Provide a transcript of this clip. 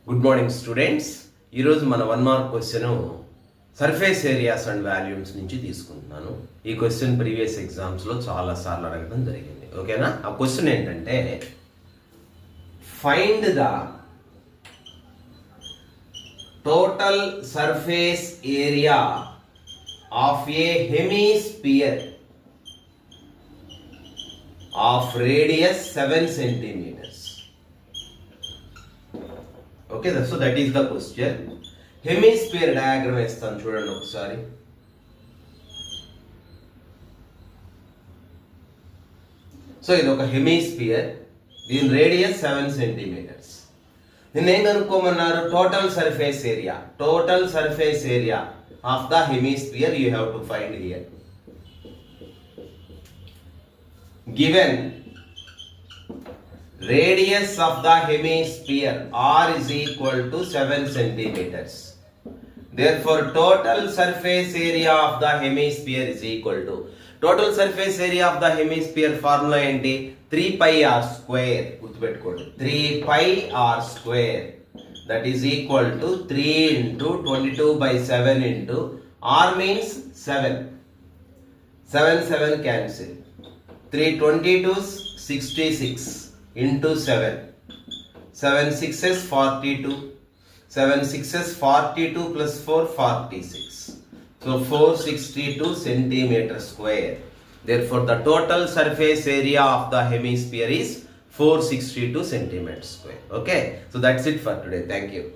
Good morning students. ఈరోజు మన 1 mark question surface areas and volumes నుంచి తీసుకుంటున్నాను. ఈ క్వశ్చన్ ప్రీవియస్ ఎగ్జామ్స్లో చాలా సార్లు అడగడం జరిగింది. ఓకేనా? ఆ క్వశ్చన్ ఏంటంటే, find the total surface area of A hemisphere of radius 7 centimeters. Okay, so that is the question. Hemisphere diagram వేస్తాను చూడండి ఒకసారి. సో ఇది ఒక హెమిస్పియర్, దీని రేడియస్ 7 centimeters. దీన్ని ఏం కనుక్కోమన్నారు? Total surface area. Total surface area of the hemisphere you have to find here. Given radius of the hemisphere r is equal to 7 centimeters. Therefore, total surface area of the hemisphere is equal to total surface area of the hemisphere formula enti 3 pi r square. గుర్తుపెట్టుకోండి, 3 pi r square, that is equal to 3 into 22 by 7 into r means 7. 7 cancel. 3 22s 66 into 7. 7 6s 42. 7 6s 42 plus 4 46. So 462 centimeter square. Therefore, the total surface area of the hemisphere is 462 centimeter square. Okay, so that's it for today. Thank you.